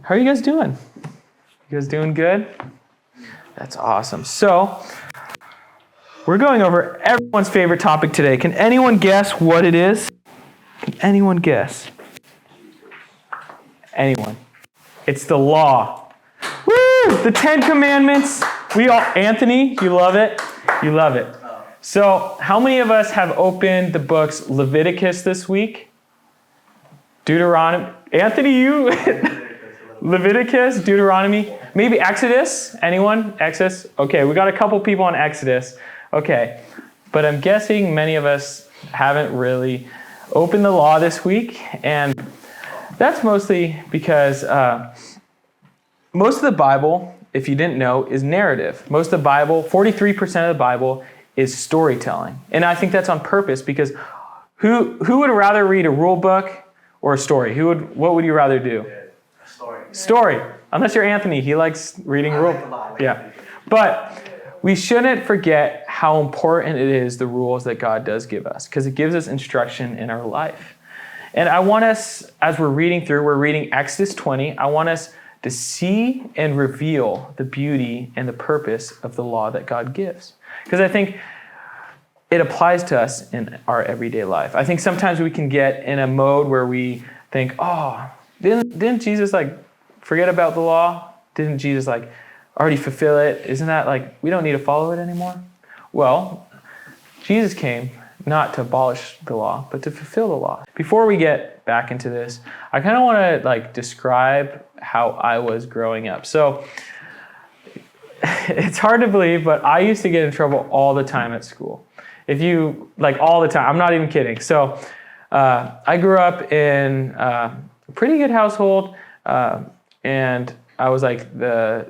How are you guys doing? You guys doing good? That's awesome. So, we're going over everyone's favorite topic today. Can anyone guess what it is? Can anyone guess? Anyone? It's the law. Woo! The 10 Commandments. Anthony, you love it? You love it. So, how many of us have opened the books Leviticus this week? Deuteronomy. Anthony, you? Leviticus, Deuteronomy. Maybe Exodus? Anyone? Exodus? Okay, we got a couple people on Exodus. Okay, but I'm guessing many of us haven't really opened the law this week, and that's mostly because most of the Bible, if you didn't know, is narrative. Most of the Bible, 43% of the Bible is storytelling. And I think that's on purpose because who would rather read a rule book or a story? What would you rather do? Story. Unless you're Anthony, he likes reading rule. Yeah. But we shouldn't forget how important it is, the rules that God does give us, because it gives us instruction in our life. And I want us, as we're reading Exodus 20, I want us to see and reveal the beauty and the purpose of the law that God gives. Because I think it applies to us in our everyday life. I think sometimes we can get in a mode where we think, oh, didn't Jesus forget about the law? Didn't Jesus already fulfill it? Isn't that we don't need to follow it anymore? Well, Jesus came not to abolish the law, but to fulfill the law. Before we get back into this, I kind of want to describe how I was growing up. So it's hard to believe, but I used to get in trouble all the time at school. If you, all the time, I'm not even kidding. So I grew up in a pretty good household, and I was the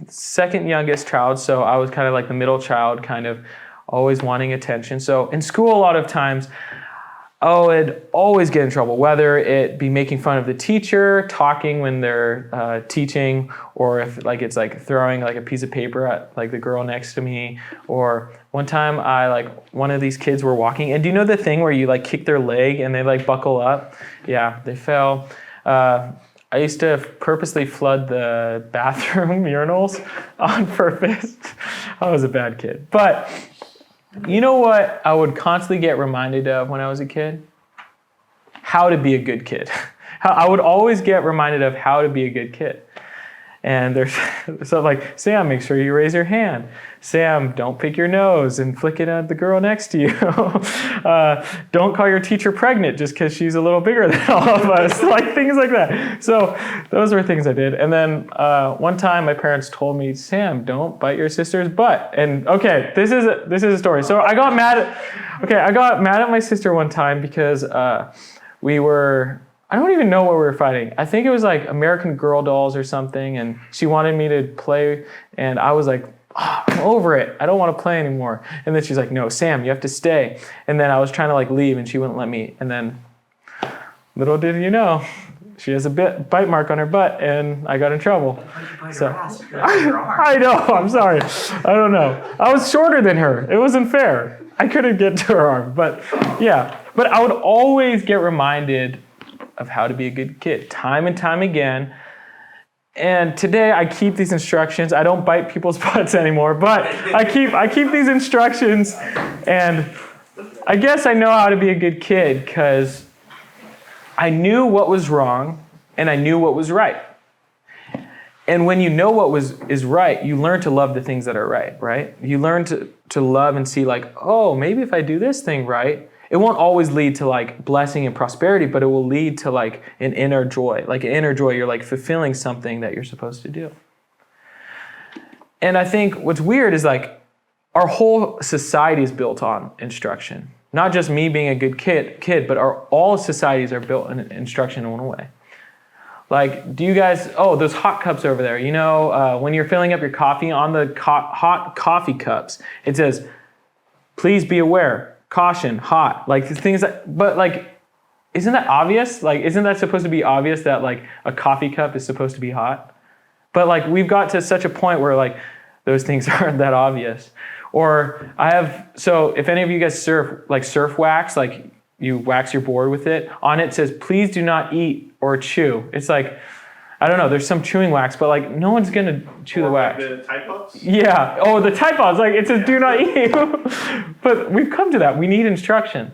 second youngest child, so I was kind of the middle child, kind of always wanting attention. So in school, a lot of times, I would always get in trouble, whether it be making fun of the teacher, talking when they're teaching, or if it's throwing a piece of paper at the girl next to me. Or one time one of these kids were walking, and do you know the thing where you kick their leg and they buckle up? Yeah, they fell. I used to purposely flood the bathroom urinals on purpose. I was a bad kid. But you know what I would constantly get reminded of when I was a kid? How to be a good kid. I would always get reminded of how to be a good kid. And there's Sam, make sure you raise your hand. Sam, don't pick your nose and flick it at the girl next to you. Don't call your teacher pregnant just because she's a little bigger than all of us. Things like that. So those were things I did. And then one time my parents told me, Sam, don't bite your sister's butt. And okay, this is a story. So I got mad at my sister one time because I don't even know what we were fighting. I think it was American Girl dolls or something, and she wanted me to play, and I was I'm over it. I don't want to play anymore. And then she's like, no, Sam, you have to stay. And then I was trying to leave, and she wouldn't let me. And then, little did you know, she has a bite mark on her butt, and I got in trouble. So I know. I'm sorry. I don't know. I was shorter than her. It wasn't fair. I couldn't get to her arm. But yeah. But I would always get reminded of how to be a good kid, time and time again. And today I keep these instructions. I don't bite people's butts anymore, but I keep these instructions, and I guess I know how to be a good kid because I knew what was wrong and I knew what was right. And when you know what is right, you learn to love the things that are right? You learn to love and see oh, maybe if I do this thing right, it won't always lead to blessing and prosperity, but it will lead to an inner joy. An inner joy, you're fulfilling something that you're supposed to do. And I think what's weird is our whole society is built on instruction. Not just me being a good kid, but all societies are built on instruction in one way. Do you guys, those hot cups over there, when you're filling up your coffee, on the hot coffee cups, it says, please be aware. Caution, hot, things that, but isn't that obvious? Isn't that supposed to be obvious that a coffee cup is supposed to be hot? But we've got to such a point where those things aren't that obvious. Or so if any of you guys surf wax, you wax your board with it. On it says, please do not eat or chew. It's like, I don't know, there's some chewing wax, but like no one's gonna chew the wax. The Tide Pods? Yeah. Oh, the Tide Pods, like it says do not eat. But we've come to that. We need instruction.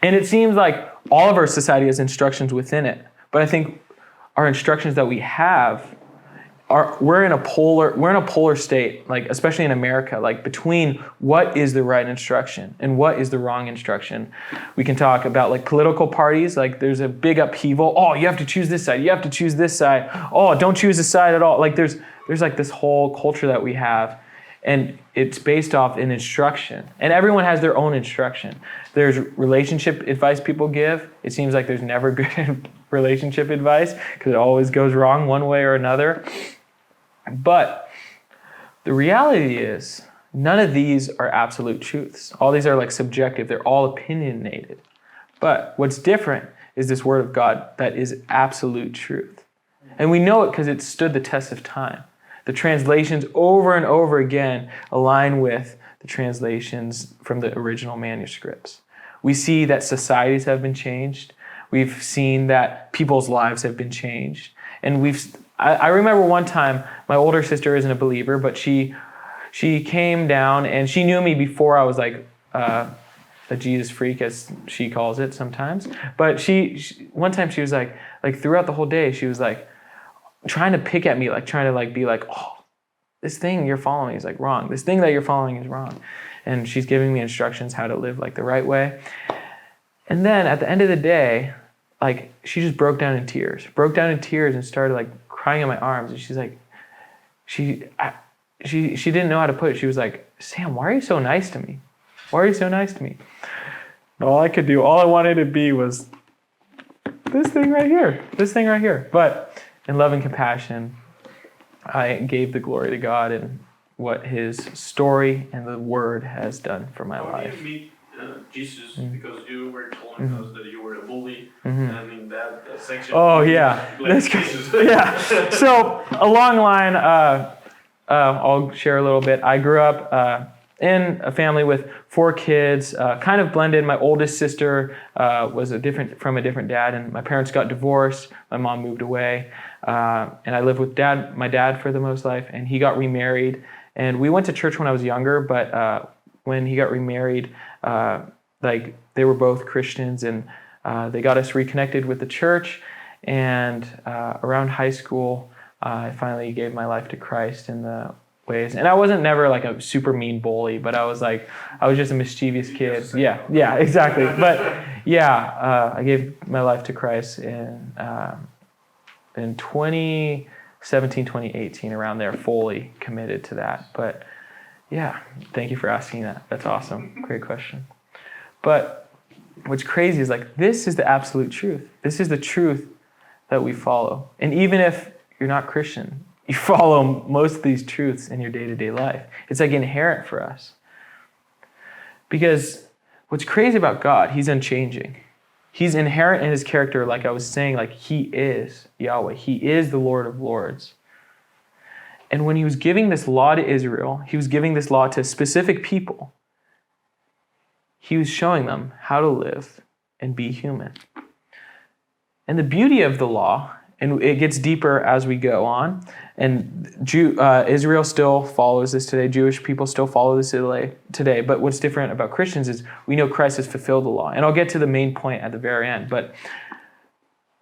And it seems like all of our society has instructions within it. But I think our instructions that we have we're in a polar state, like especially in America, like between what is the right instruction and what is the wrong instruction. We can talk about like political parties, like there's a big upheaval. Oh, you have to choose this side. You have to choose this side. Oh, don't choose this side at all. Like there's like this whole culture that we have, and it's based off an instruction. And everyone has their own instruction. There's relationship advice people give. It seems like there's never good relationship advice because it always goes wrong one way or another. But the reality is none of these are absolute truths. All these are like subjective. They're all opinionated. But what's different is this word of God that is absolute truth. And we know it because it stood the test of time. The translations over and over again align with the translations from the original manuscripts. We see that societies have been changed. We've seen that people's lives have been changed. And I remember one time, my older sister isn't a believer, but she came down and she knew me before I was like a Jesus freak, as she calls it sometimes. But she one time she was like throughout the whole day, she was like trying to pick at me, like trying to like be like, oh, this thing you're following is like wrong. This thing that you're following is wrong. And she's giving me instructions how to live like the right way. And then at the end of the day, like she just broke down in tears and started like crying in my arms. And she's like, she didn't know how to put it. She was like, Sam, why are you so nice to me? Why are you so nice to me? And all I wanted to be was this thing right here. But in love and compassion, I gave the glory to God and what his story and the word has done for my life. How did you meet Jesus? Because you were telling us that you were a bully, and in that section. Oh yeah, that's good. Yeah. So along the line, I'll share a little bit. I grew up in a family with 4 kids, kind of blended. My oldest sister was from a different dad, and my parents got divorced. My mom moved away, and I lived with my dad for the most life, and he got remarried. And we went to church when I was younger, but when he got remarried, like they were both Christians, and they got us reconnected with the church. And around high school, I finally gave my life to Christ in the ways. And I wasn't never like a super mean bully, but I was just a mischievous kid. Yeah, exactly. But yeah, I gave my life to Christ in 2017, 2018, around there, fully committed to that. But yeah, thank you for asking that. That's awesome. Great question. But what's crazy is like, this is the absolute truth. This is the truth that we follow. And even if you're not Christian, you follow most of these truths in your day-to-day life. It's like inherent for us. Because what's crazy about God, he's unchanging. He's inherent in his character, like I was saying, like he is Yahweh. He is the Lord of Lords. And when he was giving this law to Israel, he was giving this law to specific people. He was showing them how to live and be human. And the beauty of the law, and it gets deeper as we go on, and Israel still follows this today. Jewish people still follow this today. But what's different about Christians is we know Christ has fulfilled the law. And I'll get to the main point at the very end. But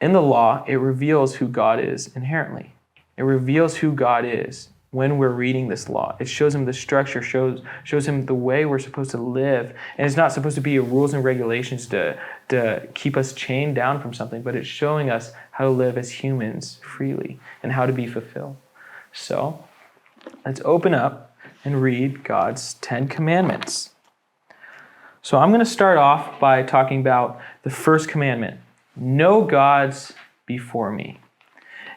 in the law, it reveals who God is inherently. It reveals who God is when we're reading this law. It shows him the structure, shows him the way we're supposed to live. And it's not supposed to be rules and regulations to keep us chained down from something, but it's showing us how to live as humans freely and how to be fulfilled. So let's open up and read God's 10 commandments. So I'm going to start off by talking about the first commandment, no gods before me.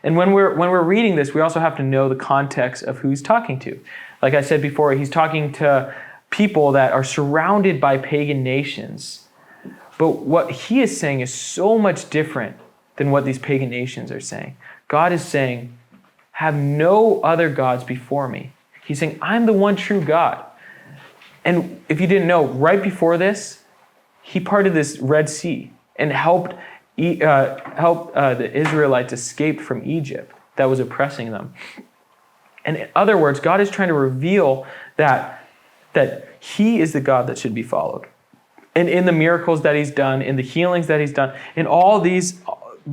And when we're reading this, we also have to know the context of who he's talking to. Like I said before, he's talking to people that are surrounded by pagan nations. But what he is saying is so much different than what these pagan nations are saying. God is saying, have no other gods before me. He's saying, I'm the one true God. And if you didn't know, right before this, He parted this Red Sea and helped the Israelites escape from Egypt that was oppressing them. And in other words, God is trying to reveal that he is the God that should be followed. And in the miracles that he's done, in the healings that he's done, in all these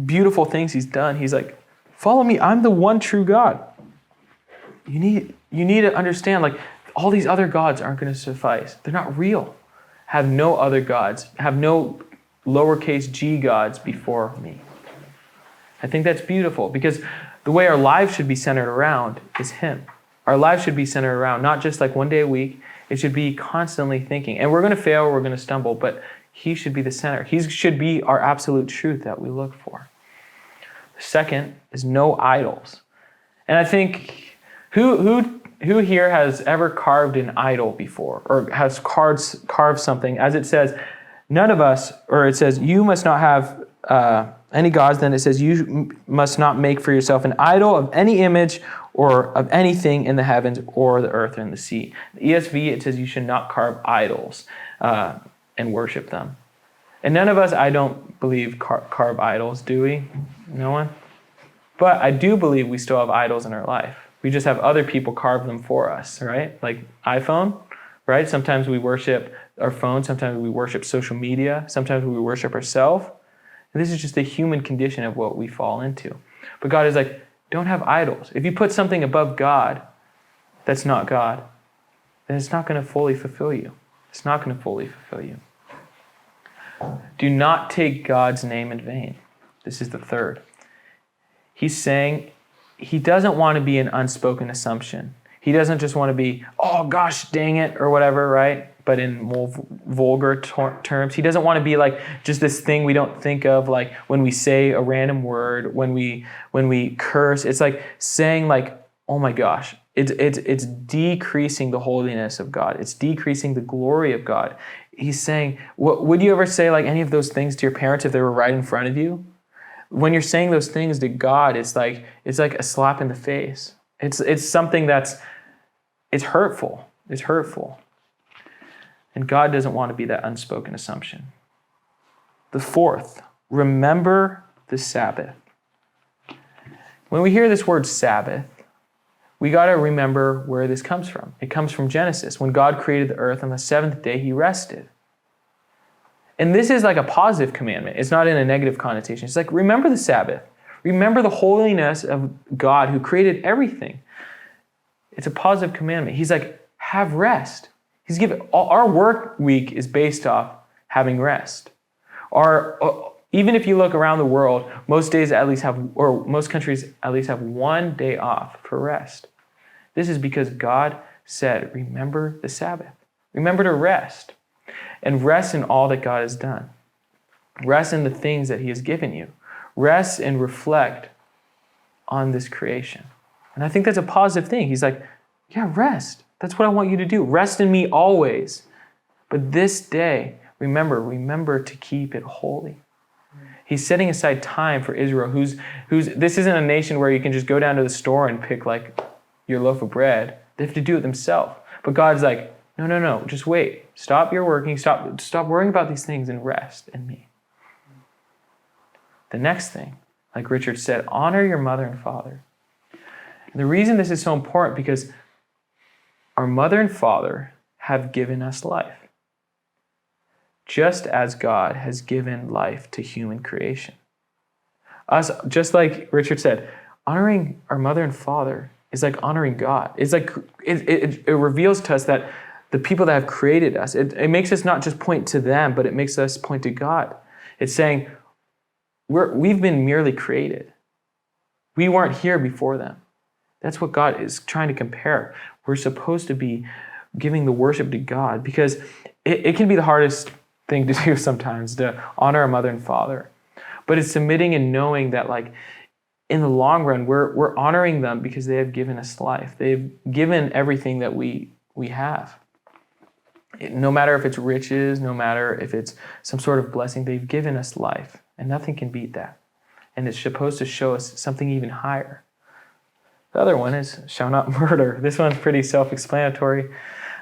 beautiful things he's done, he's like, follow me. I'm the one true God. You need to understand, like, all these other gods aren't going to suffice. They're not real. Have no other gods. Have no lowercase g gods before me. I think that's beautiful because the way our lives should be centered around is him. Our lives should be centered around not just like one day a week. It should be constantly thinking. And we're going to fail, we're going to stumble, but he should be the center. He should be our absolute truth that we look for. The second is no idols. And I think who here has ever carved an idol before or has carved something? As it says, none of us, or it says, you must not have any gods. Then it says, you must not make for yourself an idol of any image or of anything in the heavens or the earth or in the sea. The ESV, it says you should not carve idols and worship them. And none of us, I don't believe, carve idols, do we? No one? But I do believe we still have idols in our life. We just have other people carve them for us, right? Like iPhone, right? Sometimes we worship our phone. Sometimes we worship social media. Sometimes we worship ourselves. And this is just the human condition of what we fall into. But God is like, don't have idols. If you put something above God that's not God, then it's not going to fully fulfill you. It's not going to fully fulfill you. Do not take God's name in vain. This is the third. He's saying he doesn't want to be an unspoken assumption. He doesn't just want to be, oh gosh, dang it, or whatever, right? But in more vulgar terms, he doesn't want to be like just this thing we don't think of, like when we say a random word, when we curse. It's like saying like, oh my gosh, it's decreasing the holiness of God. It's decreasing the glory of God. He's saying, would you ever say like any of those things to your parents if they were right in front of you? When you're saying those things to God, it's like a slap in the face. It's something it's hurtful. It's hurtful. And God doesn't want to be that unspoken assumption. The fourth, remember the Sabbath. When we hear this word Sabbath, we got to remember where this comes from. It comes from Genesis. When God created the earth, on the seventh day, he rested. And this is like a positive commandment. It's not in a negative connotation. It's like, remember the Sabbath. Remember the holiness of God who created everything. It's a positive commandment. He's like, have rest. He's given our work week is based off having rest. Even if you look around the world, most days at least have, or most countries at least have 1 day off for rest. This is because God said, remember the Sabbath. Remember to rest. And rest in all that God has done. Rest in the things that he has given you. Rest and reflect on this creation. And I think that's a positive thing. He's like, yeah, rest. That's what I want you to do. Rest in me always. But this day, remember to keep it holy. He's setting aside time for Israel, who's this isn't a nation where you can just go down to the store and pick like your loaf of bread. They have to do it themselves. But God's like, no, just wait. Stop your working. Stop worrying about these things and rest in me. The next thing, like Richard said, honor your mother and father. And the reason this is so important because our mother and father have given us life, just as God has given life to human creation. Us, just like Richard said, honoring our mother and father is like honoring God. It's like it reveals to us that the people that have created us, it makes us not just point to them, but it makes us point to God. It's saying we've been merely created. We weren't here before them. That's what God is trying to compare. We're supposed to be giving the worship to God because it can be the hardest thing to do sometimes to honor our mother and father. But it's submitting and knowing that like in the long run, we're honoring them because they have given us life. They've given everything that we have. No matter if it's riches, no matter if it's some sort of blessing, they've given us life. And nothing can beat that. And it's supposed to show us something even higher. The other one is shall not murder. This one's pretty self-explanatory.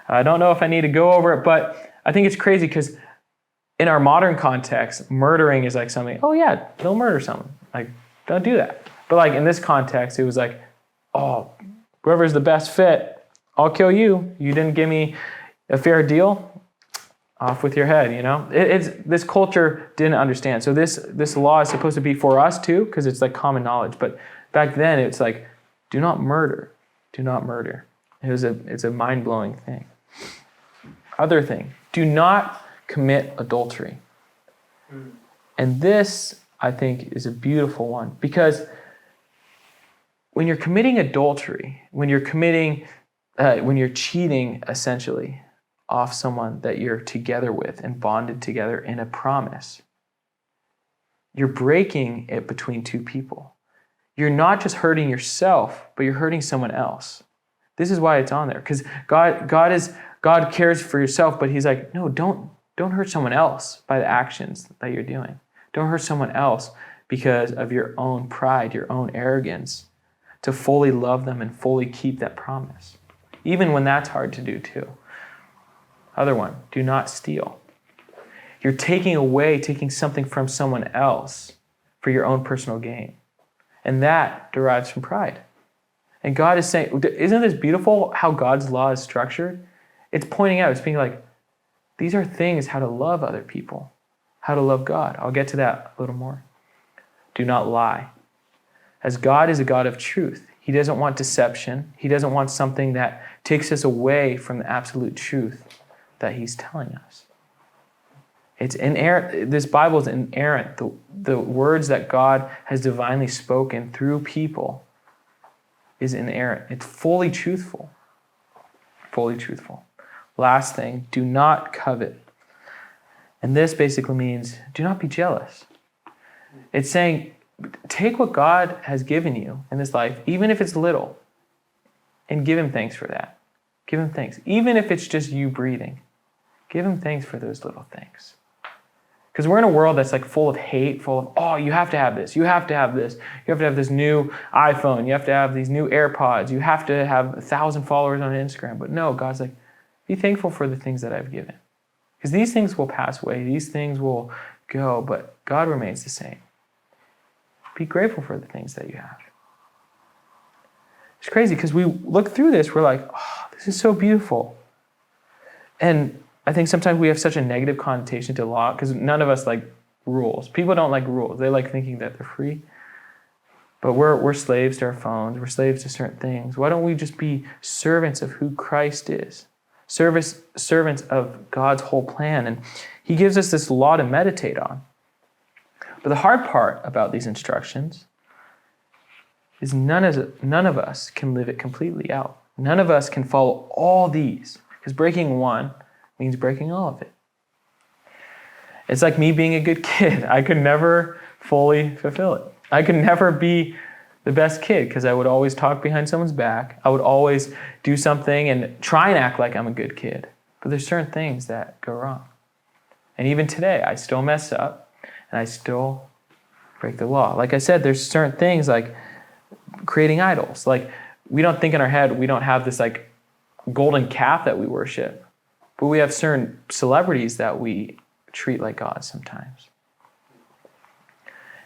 I don't know if I need to go over it, but I think it's crazy because in our modern context, murdering is like something, oh yeah, don't murder someone. Like, don't do that. But like in this context, it was like, oh, whoever's the best fit, I'll kill you. You didn't give me a fair deal. Off with your head, you know? It's this culture didn't understand. So this law is supposed to be for us too, because it's like common knowledge. But back then, it's like, do not murder. Do not murder. It's a mind-blowing thing. Other thing, do not commit adultery. And this, I think, is a beautiful one, because when you're committing adultery, when you're cheating, essentially, off someone that you're together with and bonded together in a promise, you're breaking it between two people. You're not just hurting yourself, but you're hurting someone else. This is why it's on there, because God cares for yourself, but he's like, no, don't hurt someone else by the actions that you're doing. Don't hurt someone else because of your own pride, your own arrogance, to fully love them and fully keep that promise, even when that's hard to do too. Other one, do not steal. You're taking something from someone else for your own personal gain. And that derives from pride. And God is saying, isn't this beautiful how God's law is structured? It's pointing out, it's being like, these are things how to love other people, how to love God. I'll get to that a little more. Do not lie. As God is a God of truth, he doesn't want deception. He doesn't want something that takes us away from the absolute truth that he's telling us. It's inerrant. This Bible is inerrant. The words that God has divinely spoken through people is inerrant. It's fully truthful. Fully truthful. Last thing, do not covet. And this basically means do not be jealous. It's saying take what God has given you in this life, even if it's little, and give him thanks for that. Give him thanks. Even if it's just you breathing, give him thanks for those little things. Because we're in a world that's like full of hate, full of, oh, you have to have this, you have to have this, you have to have this new iPhone, you have to have these new AirPods, you have to have 1,000 followers on Instagram. But no, God's like, be thankful for the things that I've given. Because these things will pass away, these things will go, but God remains the same. Be grateful for the things that you have. It's crazy because we look through this, we're like, oh, this is so beautiful. And I think sometimes we have such a negative connotation to law because none of us like rules. People don't like rules. They like thinking that they're free. But we're slaves to our phones. We're slaves to certain things. Why don't we just be servants of who Christ is? Servants of God's whole plan. And he gives us this law to meditate on. But the hard part about these instructions is none of us can live it completely out. None of us can follow all these, because breaking one means breaking all of it. It's like me being a good kid. I could never fully fulfill it. I could never be the best kid because I would always talk behind someone's back. I would always do something and try and act like I'm a good kid. But there's certain things that go wrong. And even today, I still mess up and I still break the law. Like I said, there's certain things like creating idols. Like we don't think in our head, we don't have this like golden calf that we worship. But we have certain celebrities that we treat like God sometimes.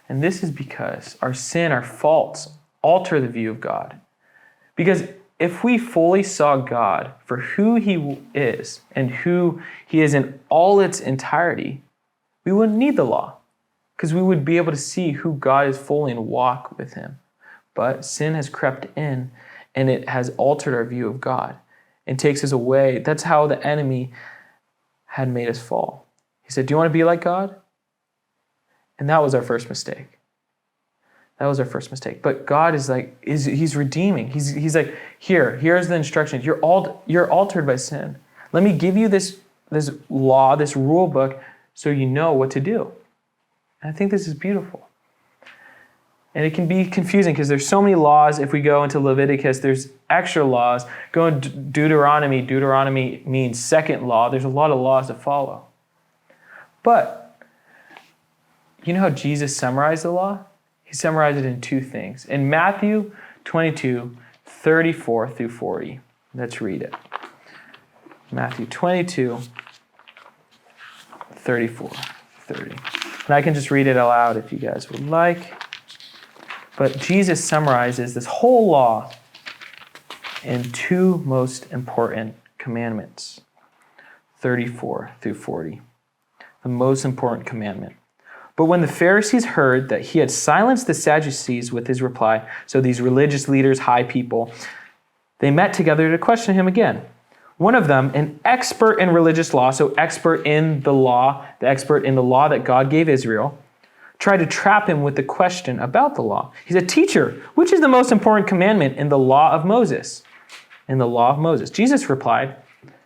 And this is because our sin, our faults, alter the view of God. Because if we fully saw God for who he is and who he is in all its entirety, we wouldn't need the law. Because we would be able to see who God is fully and walk with him. But sin has crept in and it has altered our view of God and takes us away. That's how the enemy had made us fall. He said, do you want to be like God? And that was our first mistake. That was our first mistake. But God is like, he's redeeming. He's like, here's the instructions. You're altered by sin. Let me give you this law, this rule book, so you know what to do. And I think this is beautiful. And it can be confusing because there's so many laws. If we go into Leviticus, there's extra laws. Go into Deuteronomy. Deuteronomy means second law. There's a lot of laws to follow. But you know how Jesus summarized the law? He summarized it in two things. In Matthew 22, 34 through 40. Let's read it. Matthew 22, 34, 30. And I can just read it aloud if you guys would like. But Jesus summarizes this whole law in two most important commandments, 34 through 40. The most important commandment. But when the Pharisees heard that he had silenced the Sadducees with his reply, so these religious leaders, high people, they met together to question him again. One of them, an expert in religious law, so expert in the law, the expert in the law that God gave Israel, tried to trap him with the question about the law. He said, "Teacher, which is the most important commandment in the law of Moses?" In the law of Moses. Jesus replied,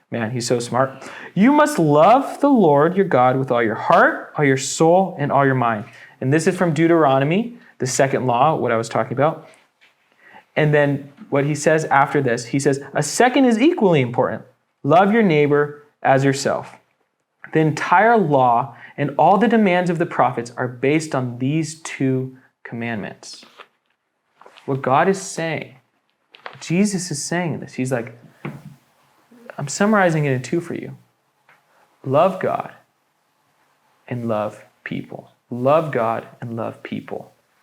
man, he's so smart. "You must love the Lord your God with all your heart, all your soul, and all your mind." And this is from Deuteronomy, the second law, what I was talking about. And then what he says after this, he says, a second is equally important. Love your neighbor as yourself. The entire law and all the demands of the prophets are based on these two commandments. What God is saying, Jesus is saying this. He's like, I'm summarizing it in two for you. Love God and love people. Love God and love people.